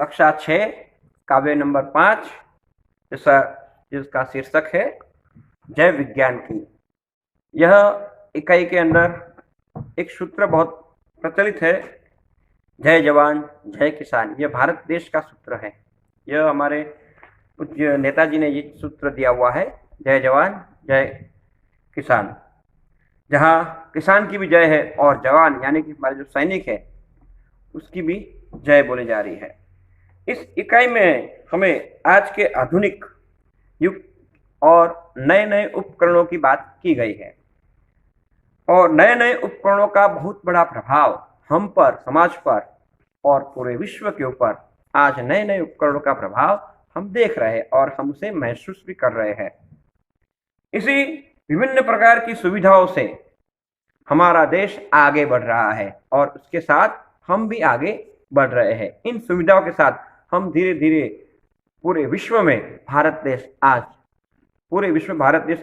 कक्षा 6 काव्य नंबर 5 जिसका शीर्षक है जय विज्ञान की। यह इकाई के अंदर एक सूत्र बहुत प्रचलित है, जय जवान जय किसान। यह भारत देश का सूत्र है। यह हमारे पूज्य नेताजी ने ये सूत्र दिया हुआ है, जय जवान जय किसान। जहाँ किसान की भी जय है और जवान यानी कि हमारे जो सैनिक है उसकी भी जय बोली जा रही है। इस इकाई में हमें आज के आधुनिक युग और नए नए उपकरणों की बात की गई है और नए नए उपकरणों का बहुत बड़ा प्रभाव हम पर, समाज पर और पूरे विश्व के ऊपर आज नए नए उपकरणों का प्रभाव हम देख रहे हैं और हम उसे महसूस भी कर रहे हैं। इसी विभिन्न प्रकार की सुविधाओं से हमारा देश आगे बढ़ रहा है और उसके साथ हम भी आगे बढ़ रहे हैं। इन सुविधाओं के साथ हम धीरे धीरे पूरे विश्व में भारत देश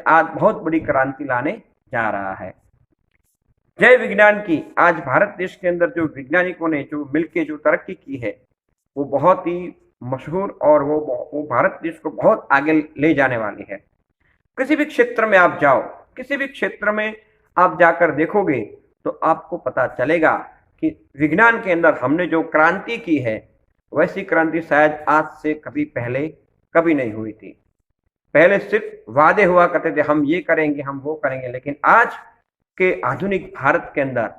आज बहुत बड़ी क्रांति लाने जा रहा है। जय विज्ञान की आज भारत देश के अंदर जो वैज्ञानिकों ने जो मिलकर जो तरक्की की है वो बहुत ही मशहूर और वो भारत देश को बहुत आगे ले जाने वाली है। किसी भी क्षेत्र में आप जाओ, किसी भी क्षेत्र में आप जाकर देखोगे तो आपको पता चलेगा कि विज्ञान के अंदर हमने जो क्रांति की है वैसी क्रांति शायद आज से कभी नहीं हुई थी। पहले सिर्फ वादे हुआ करते थे, हम ये करेंगे, हम वो करेंगे, लेकिन आज के आधुनिक भारत के अंदर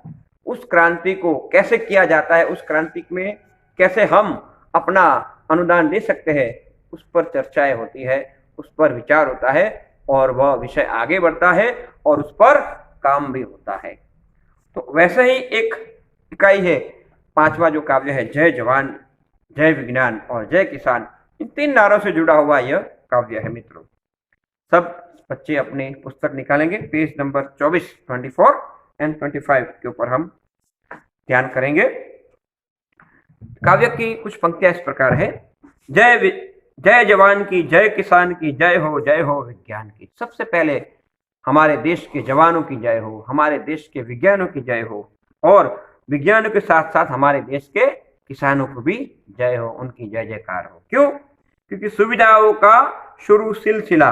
उस क्रांति को कैसे किया जाता है, उस क्रांति में कैसे हम अपना अनुदान दे सकते हैं, उस पर चर्चाएं होती है, उस पर विचार होता है और वह विषय आगे बढ़ता है और उस पर काम भी होता है। तो वैसे ही एक इकाई है, 5वां जो काव्य है, जय जवान जय विज्ञान और जय किसान। इन 3 नारों से जुड़ा हुआ यह काव्य है। मित्रों, सब बच्चे अपने पुस्तक निकालेंगे, पेज नंबर 24, 24 एंड 25 के ऊपर हम ध्यान करेंगे। काव्य की कुछ पंक्तियां इस प्रकार है, जय जवान की, जय किसान की, जय हो विज्ञान की। सबसे पहले हमारे देश के जवानों की जय हो, हमारे देश के विज्ञानों की जय हो और विज्ञानों के साथ साथ हमारे देश के किसानों को भी जय हो, उनकी जय जयकार हो। क्यों? क्योंकि सुविधाओं का शुरू सिलसिला,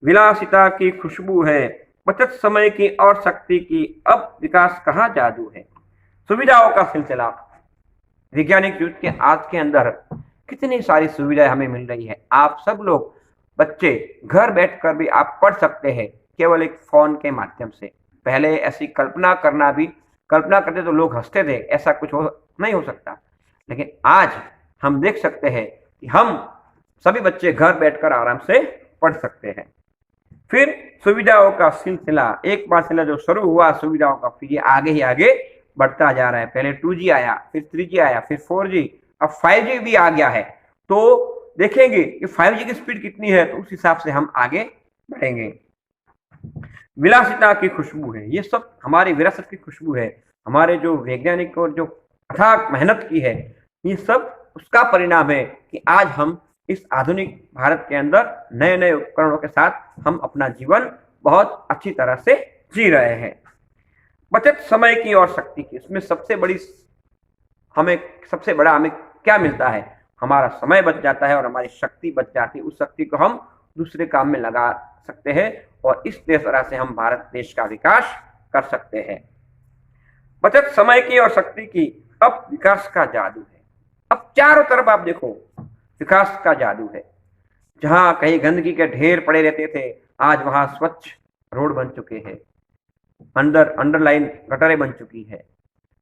विलासिता की खुशबू है, बचत समय की और शक्ति की, अब विकास कहाँ जादू है। सुविधाओं का सिलसिला, वैज्ञानिक युग के आज के अंदर कितनी सारी सुविधाएं हमें मिल रही है। आप सब लोग बच्चे घर बैठकर भी आप पढ़ सकते हैं केवल एक फोन के माध्यम से। पहले ऐसी कल्पना करते तो लोग हंसते थे, ऐसा कुछ नहीं हो सकता, लेकिन आज हम देख सकते हैं कि हम सभी बच्चे घर बैठकर आराम से पढ़ सकते हैं। फिर सुविधाओं का सिलसिला, एक बार सिलसिला जो शुरू हुआ सुविधाओं का, फिर ये आगे ही आगे बढ़ता जा रहा है। पहले 2G आया, फिर 3G आया, फिर 4G, अब 5G भी आ गया है। तो देखेंगे कि 5G की स्पीड कितनी है, तो उस हिसाब से हम आगे बढ़ेंगे। विलासिता की खुशबू है, ये सब हमारी विरासत की खुशबू है। हमारे जो वैज्ञानिक और जो अथाक मेहनत की है, ये सब उसका परिणाम है कि आज हम इस आधुनिक भारत के अंदर नए नए उपकरणों के साथ हम अपना जीवन बहुत अच्छी तरह से जी रहे हैं। बचत समय की और शक्ति की, इसमें सबसे बड़ा हमें क्या मिलता है? हमारा समय बच जाता है और हमारी शक्ति बच जाती है। उस शक्ति को हम दूसरे काम में लगा सकते हैं और इस तरह से हम भारत देश का विकास कर सकते हैं। बचत समय की और शक्ति की, अब विकास का जादू है। अब चारों तरफ आप देखो, विकास का जादू है। जहां कहीं गंदगी के ढेर पड़े रहते थे, आज वहां स्वच्छ रोड बन चुके हैं, अंडरलाइन गटरें बन चुकी है।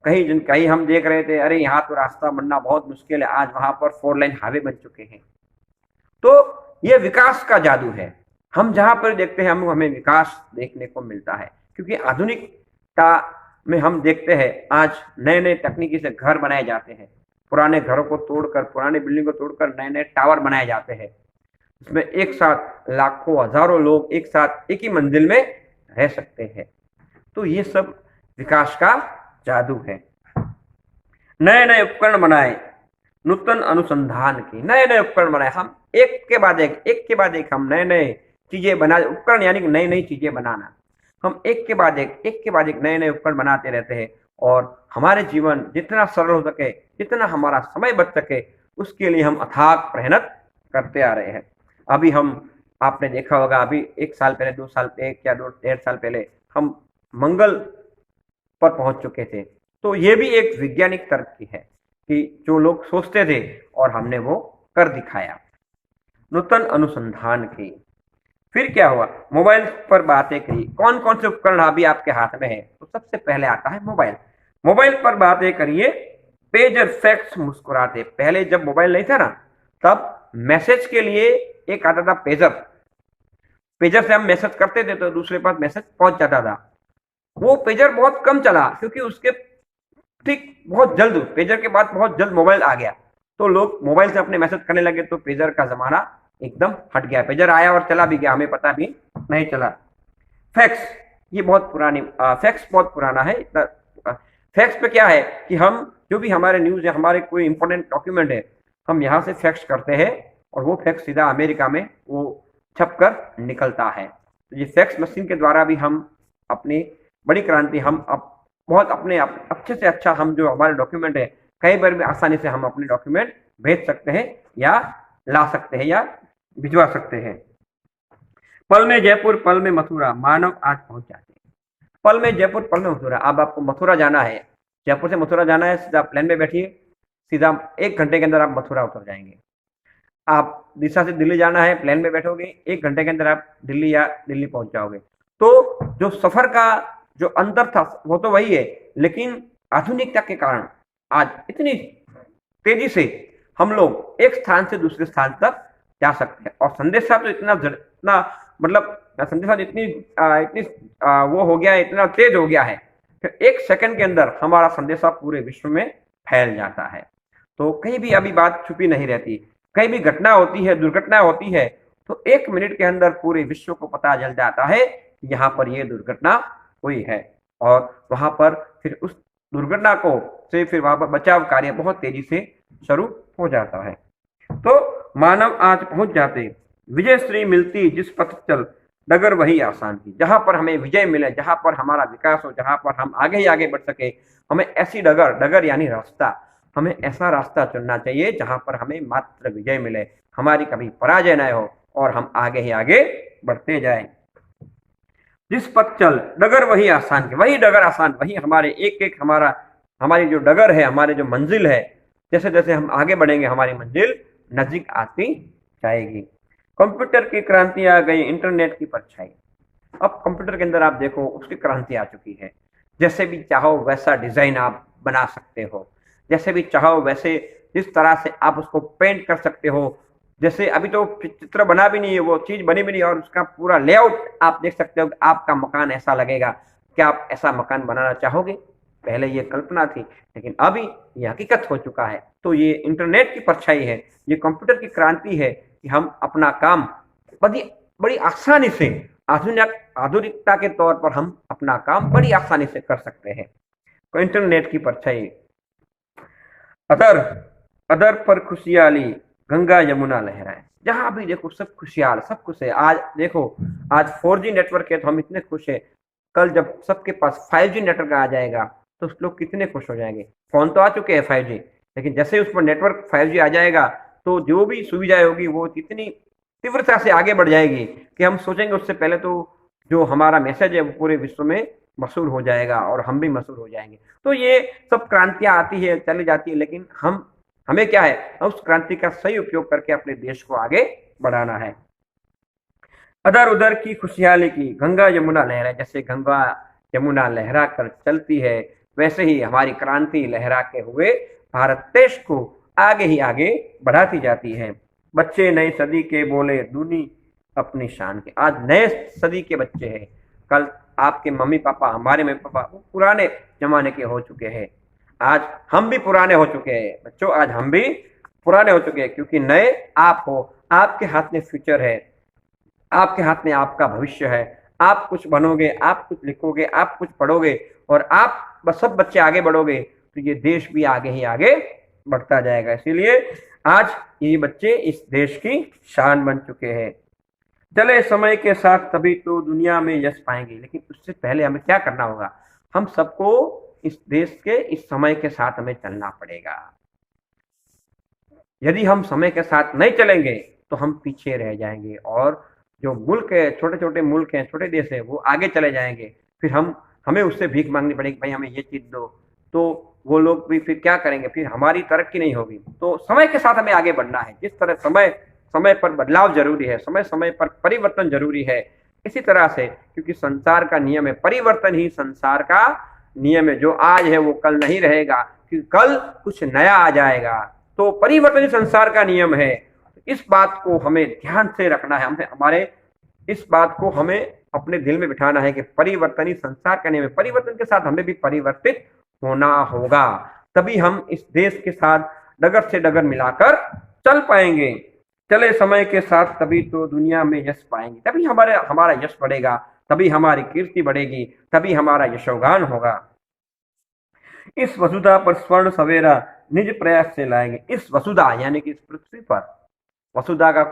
कहीं हम देख रहे थे, अरे यहाँ तो रास्ता बनना बहुत मुश्किल है, आज वहां पर 4 लाइन हाईवे बन चुके हैं। तो ये विकास का जादू है। हम जहां पर देखते हैं हमें विकास देखने को मिलता है, क्योंकि आधुनिकता में हम देखते हैं आज नए नए तकनीकी से घर बनाए जाते हैं। पुराने घरों को तोड़कर, पुराने बिल्डिंग को तोड़कर नए नए टावर बनाए जाते हैं। इसमें एक साथ लाखों हजारों लोग एक साथ एक ही मंजिल में रह सकते हैं। तो ये सब विकास का जादू है। नए नए उपकरण बनाए, नूतन अनुसंधान की, नए नए उपकरण बनाए। हम एक के बाद एक हम नए नए चीजें बना, उपकरण यानी कि नई नई चीजें बनाना। हम एक के बाद एक नए नए उपकरण बनाते रहते हैं और हमारे जीवन जितना सरल हो सके, जितना हमारा समय बच सके, उसके लिए हम अथाक मेहनत करते आ रहे हैं। अभी हम आपने देखा होगा, अभी 1 साल पहले, 2 साल, 1 या 1.5 साल पहले हम मंगल पर पहुंच चुके थे। तो ये भी एक वैज्ञानिक तरक्की है कि जो लोग सोचते थे और हमने वो कर दिखाया, नूतन अनुसंधान की। फिर क्या हुआ, मोबाइल पर बातें की। कौन कौन से उपकरण अभी आपके हाथ में है? तो सबसे पहले आता है मोबाइल। मोबाइल पर बातें करिए, पेजर, फैक्स, मुस्कुराते। पहले जब मोबाइल नहीं था ना, तब मैसेज के लिए एक आता था पेजर। पेजर से हम मैसेज करते थे तो दूसरे पास मैसेज पहुंच जाता था। वो पेजर बहुत कम चला क्योंकि उसके ठीक बहुत जल्द, पेजर के बाद बहुत जल्द मोबाइल आ गया, तो लोग मोबाइल से अपने मैसेज करने लगे, तो पेजर का जमाना एकदम हट गया। पेजर आया और चला भी गया, हमें पता भी नहीं चला। फैक्स, ये बहुत पुरानी, फैक्स बहुत पुराना है। फैक्स पे क्या है कि हम जो भी हमारे न्यूज है, हमारे कोई इंपॉर्टेंट डॉक्यूमेंट है, हम यहाँ से फैक्स करते हैं और वो फैक्स सीधा अमेरिका में वो छप कर निकलता है। तो ये फैक्स मशीन के द्वारा भी हम अपनी बड़ी क्रांति, हम अब बहुत अपने अच्छे से अच्छा हम जो हमारे डॉक्यूमेंट है, कई बार भी आसानी से हम अपने डॉक्यूमेंट भेज सकते हैं या ला सकते हैं या भिजवा सकते हैं। पल में जयपुर, पल में मथुरा, मानव आज पहुंच जाते हैं। पल में जयपुर, पल में मथुरा। अब आपको मथुरा जाना है, जयपुर से मथुरा जाना है, सीधा प्लेन में बैठिए, सीधा 1 घंटे के अंदर आप मथुरा उतर जाएंगे। आप दिशा से दिल्ली जाना है, प्लेन में बैठोगे, 1 घंटे के अंदर आप दिल्ली या दिल्ली पहुंच जाओगे। तो जो सफर का जो अंतर था वो तो वही है, लेकिन आधुनिकता के कारण आज इतनी तेजी से हम लोग एक स्थान से दूसरे स्थान तक जा सकते हैं। और संदेशा तो इतना मतलब संदेशा इतनी इतनी वो हो गया है, इतना तेज हो गया है कि 1 सेकंड के अंदर हमारा संदेशा पूरे विश्व में फैल जाता है। तो कहीं भी अभी बात छुपी नहीं रहती, कहीं भी घटना होती है, दुर्घटना होती है, तो 1 मिनट के अंदर पूरे विश्व को पता चल जाता है कि यहाँ पर ये दुर्घटना हुई है, और वहां पर फिर उस दुर्घटना को से फिर वहां पर बचाव कार्य बहुत तेजी से शुरू हो जाता है। तो मानव आज पहुंच जाते, विजय श्री मिलती जिस पथ चल, डगर वही आसान थी। जहां पर हमें विजय मिले, जहां पर हमारा विकास हो, जहां पर हम आगे ही आगे बढ़ सके, हमें ऐसी डगर, डगर यानी रास्ता, हमें ऐसा रास्ता चुनना चाहिए जहां पर हमें मात्र विजय मिले, हमारी कभी पराजय न हो और हम आगे ही आगे बढ़ते जाएं। जिस पथ चल, डगर वही आसान की। वही डगर आसान, वही हमारे एक एक हमारी जो डगर है, हमारी जो मंजिल है, जैसे जैसे हम आगे बढ़ेंगे हमारी मंजिल नजदीक आती जाएगी। कंप्यूटर की क्रांति आ गई, इंटरनेट की परछाई। अब कंप्यूटर के अंदर आप देखो, उसकी क्रांति आ चुकी है। जैसे भी चाहो वैसा डिजाइन आप बना सकते हो, जैसे भी चाहो वैसे, जिस तरह से आप उसको पेंट कर सकते हो। जैसे अभी तो चित्र बना भी नहीं है, वो चीज बनी भी नहीं, और उसका पूरा लेआउट आप देख सकते हो कि आपका मकान ऐसा लगेगा। क्या आप ऐसा मकान बनाना चाहोगे? पहले ये कल्पना थी, लेकिन अभी ये हकीकत हो चुका है। तो ये इंटरनेट की परछाई है, ये कंप्यूटर की क्रांति है कि हम अपना काम बड़ी बड़ी आसानी से, आधुनिकता के तौर पर हम अपना काम बड़ी आसानी से कर सकते हैं। तो इंटरनेट की परछाई। अदर अदर पर खुशियाली, गंगा यमुना लहराए। जहां भी देखो सब खुशहाल, सब खुश है। आज देखो, आज 4G नेटवर्क है तो हम इतने खुश है, कल जब सबके पास 5G नेटवर्क आ जाएगा तो लोग कितने खुश हो जाएंगे। फोन तो आ चुके हैं 5G, लेकिन जैसे उस पर नेटवर्क 5G आ जाएगा तो जो भी सुविधाएं होगी वो इतनी तीव्रता से आगे बढ़ जाएगी कि हम सोचेंगे उससे पहले तो जो हमारा मैसेज है वो पूरे विश्व में मशहूर हो जाएगा और हम भी मशहूर हो जाएंगे। तो ये सब क्रांतियां आती है, चली जाती है, लेकिन हमें क्या है, उस क्रांति का सही उपयोग करके अपने देश को आगे बढ़ाना है। अदर उधर की खुशहाली की, गंगा यमुना लहरा। जैसे गंगा यमुना लहरा कर चलती है, वैसे ही हमारी क्रांति लहरा के हुए भारत देश को आगे ही आगे बढ़ाती जाती है। बच्चे नई सदी के बोले, दूनी अपनी शान के। आज नए सदी के बच्चे हैं, कल आपके मम्मी पापा, हमारे मम्मी पापा वो पुराने जमाने के हो चुके हैं। आज हम भी पुराने हो चुके हैं बच्चों, आज हम भी पुराने हो चुके हैं, क्योंकि नए आप हो, आपके हाथ में फ्यूचर है, आपके हाथ में आपका भविष्य है। आप कुछ बनोगे, आप कुछ लिखोगे, आप कुछ पढ़ोगे और आप बस सब बच्चे आगे बढ़ोगे तो ये देश भी आगे ही आगे बढ़ता जाएगा। इसीलिए आज ये बच्चे इस देश की शान बन चुके हैं। चले समय के साथ तभी तो दुनिया में यश पाएंगे। लेकिन उससे पहले हमें क्या करना होगा, हम सबको इस देश के इस समय के साथ हमें चलना पड़ेगा। यदि हम समय के साथ नहीं चलेंगे तो हम पीछे रह जाएंगे, और जो मुल्क है, छोटे छोटे मुल्क हैं, छोटे देश है, वो आगे चले जाएंगे। फिर हमें उससे भीख मांगनी पड़ेगी, भाई हमें ये चीज दो, तो वो लोग भी फिर क्या करेंगे, फिर हमारी तरक्की नहीं होगी। तो समय के साथ हमें आगे बढ़ना है। जिस तरह समय समय पर बदलाव जरूरी है, समय समय पर परिवर्तन जरूरी है, इसी तरह से, क्योंकि संसार का नियम है, परिवर्तन ही संसार का नियम है। जो आज है वो कल नहीं रहेगा, क्योंकि कल कुछ नया आ जाएगा। तो परिवर्तन ही संसार का नियम है। इस बात को हमें ध्यान से रखना है, हमारे इस बात को हमें अपने दिल में बिठाना है कि परिवर्तन ही संसार का नियम है। परिवर्तन के साथ हमें भी परिवर्तित होना होगा, तभी हम इस देश के साथ डगर से डगर मिलाकर चल पाएंगे। चले समय के साथ तभी तो दुनिया में यश पाएंगे, तभी हमारा यश बढ़ेगा, तभी हमारी कीर्ति बढ़ेगी, तभी हमारा यशोगान होगा। इस वसुधा पर स्वर्ण सवेरा निज प्रयास से लाएंगे। इस वसुधा यानी कि इस पृथ्वी पर, वसुधा का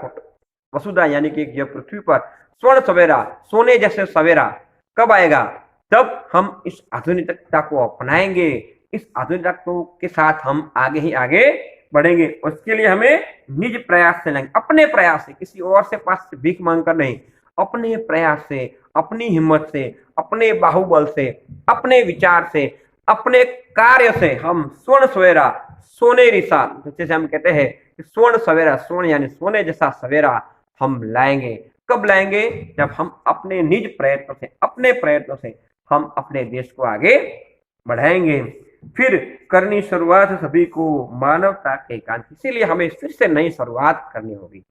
वसुधा यानी कि यह पृथ्वी पर स्वर्ण सवेरा, सोने जैसे सवेरा कब आएगा? जब हम इस आधुनिकता को अपनाएंगे। इस आधुनिकता के साथ हम आगे ही आगे बढ़ेंगे। उसके लिए हमें निज प्रयास से लेंगे, अपने प्रयास से, किसी और से पास से भीख मांगकर नहीं, अपने प्रयास से, अपनी हिम्मत से, अपने बाहुबल से, अपने विचार से, अपने कार्य से हम स्वर्ण सवेरा, सोनेरी सा, जैसे हम कहते हैं स्वर्ण सवेरा, स्वर्ण यानी सोने जैसा सवेरा हम लाएंगे। कब लाएंगे? जब हम अपने निज प्रयत्न से, अपने प्रयत्नों से हम अपने देश को आगे बढ़ाएंगे। फिर करनी शुरुआत सभी को मानवता के कांति। इसीलिए हमें फिर से नई शुरुआत करनी होगी।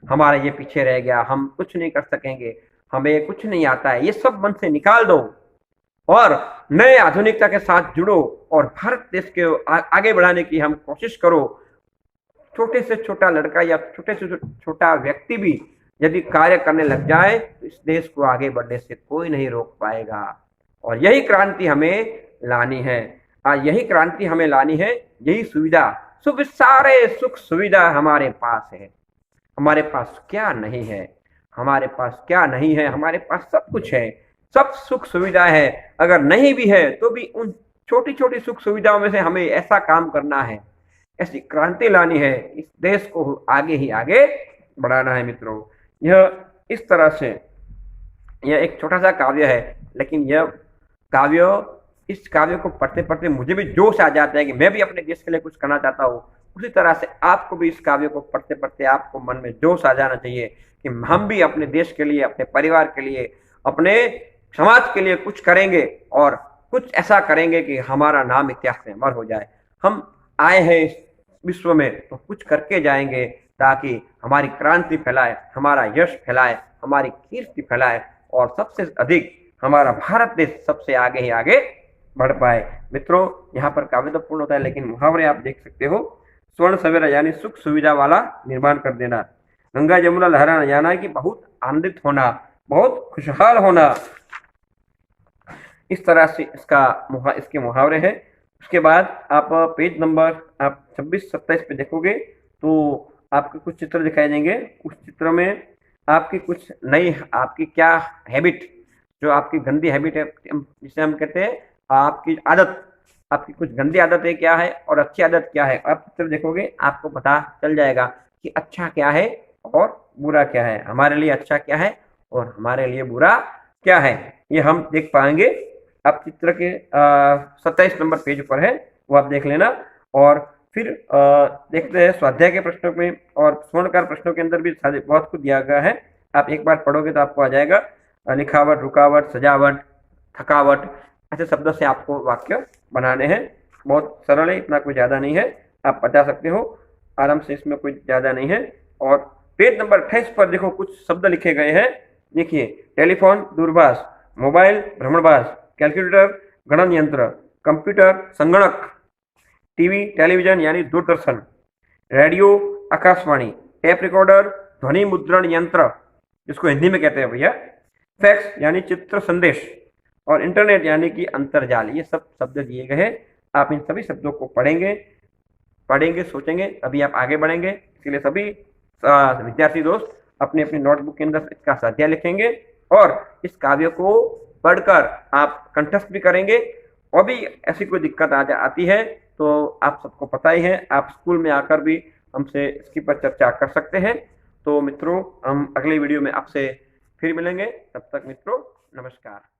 हमारा ये पीछे रह गया, हम कुछ नहीं कर सकेंगे, हमें कुछ नहीं आता है, ये सब मन से निकाल दो और नए आधुनिकता के साथ जुड़ो और भारत देश के आगे बढ़ाने की हम कोशिश करो। छोटे से छोटा लड़का या छोटे से छोटा व्यक्ति भी यदि कार्य करने लग जाए तो इस देश को आगे बढ़ने से कोई नहीं रोक पाएगा। और यही क्रांति हमें लानी है, यही क्रांति हमें लानी है, यही सुविधा, सारे सुख सुविधा हमारे पास है। हमारे पास क्या नहीं है? हमारे पास क्या नहीं है? हमारे पास सब कुछ है, सब सुख सुविधा है। अगर नहीं भी है तो भी उन छोटी छोटी सुख सुविधाओं में से हमें ऐसा काम करना है, ऐसी क्रांति लानी है, इस देश को आगे ही आगे बढ़ाना है। मित्रों, यह इस तरह से, यह एक छोटा सा काव्य है, लेकिन यह काव्य, इस काव्य को पढ़ते पढ़ते मुझे भी जोश आ जाता है कि मैं भी अपने देश के लिए कुछ करना चाहता हूँ। उसी तरह से आपको भी इस काव्य को पढ़ते पढ़ते आपको मन में जोश आ जाना चाहिए कि हम भी अपने देश के लिए, अपने परिवार के लिए, अपने समाज के लिए कुछ करेंगे और कुछ ऐसा करेंगे कि हमारा नाम इतिहास में अमर हो जाए। हम आए हैं इस विश्व में तो कुछ करके जाएंगे, ताकि हमारी क्रांति फैलाए, हमारा यश फैलाए, हमारी कीर्ति फैलाए और सबसे अधिक हमारा भारत देश सबसे आगे ही आगे बढ़ पाए। मित्रों, यहाँ पर काव्य तो पूर्ण होता है, लेकिन मुहावरे आप देख सकते हो। स्वर्ण सवेरा यानी सुख सुविधा वाला निर्माण कर देना, गंगा जमुना लहराना यानी कि बहुत आनंदित होना, बहुत खुशहाल होना। इस तरह से इसके मुहावरे हैं। उसके बाद आप पेज नंबर आप 26-27 पे देखोगे तो आपके कुछ चित्र दिखाई देंगे। उस चित्र में आपकी कुछ नई, आपकी क्या हैबिट, जो आपकी गंदी हैबिट है, जिसे हम कहते हैं आपकी आदत, आपकी कुछ गंदी आदतें क्या है और अच्छी आदत क्या है। आप चित्र देखोगे आपको पता चल जाएगा कि अच्छा क्या है और बुरा क्या है, हमारे लिए अच्छा क्या है और हमारे लिए बुरा क्या है, ये हम देख पाएंगे। आप चित्र के 27 नंबर पेज पर है, वो आप देख लेना। और फिर देखते हैं स्वाध्याय के प्रश्नों में और स्वर्णकार प्रश्नों के अंदर भी बहुत कुछ दिया गया है। आप एक बार पढ़ोगे तो आपको आ जाएगा। लिखावट, रुकावट, सजावट, थकावट, ऐसे शब्दों से आपको वाक्य बनाने हैं। बहुत सरल है, इतना कोई ज़्यादा नहीं है, आप बता सकते हो आराम से, इसमें कोई ज़्यादा नहीं है। और पेज नंबर 28 पर देखो कुछ शब्द लिखे गए हैं। देखिए, टेलीफोन दूरभाष, मोबाइल भ्रमणभाष, कैलकुलेटर गणन यंत्र, कंप्यूटर संगणक, टीवी टेलीविजन यानी Doordarshan, radio Akashvani, tape recorder ध्वनि मुद्रण यंत्र जिसको हिंदी में कहते हैं भैया, फैक्स यानी चित्र संदेश, और इंटरनेट यानी कि अंतरजाल। ये सब शब्द दिए गए हैं। आप इन सभी शब्दों को पढ़ेंगे, सोचेंगे, तभी आप आगे बढ़ेंगे। इसलिए सभी विद्यार्थी दोस्त अपनी अपनी नोटबुक के अंदर इसका स्वाध्याय लिखेंगे और इस काव्य को पढ़कर आप कंठस्थ भी करेंगे। और भी ऐसी कोई दिक्कत आती है तो आप सबको पता ही है, आप स्कूल में आकर भी हमसे इसके पर चर्चा कर सकते हैं। तो मित्रों, हम अगले वीडियो में आपसे फिर मिलेंगे। तब तक मित्रों, नमस्कार।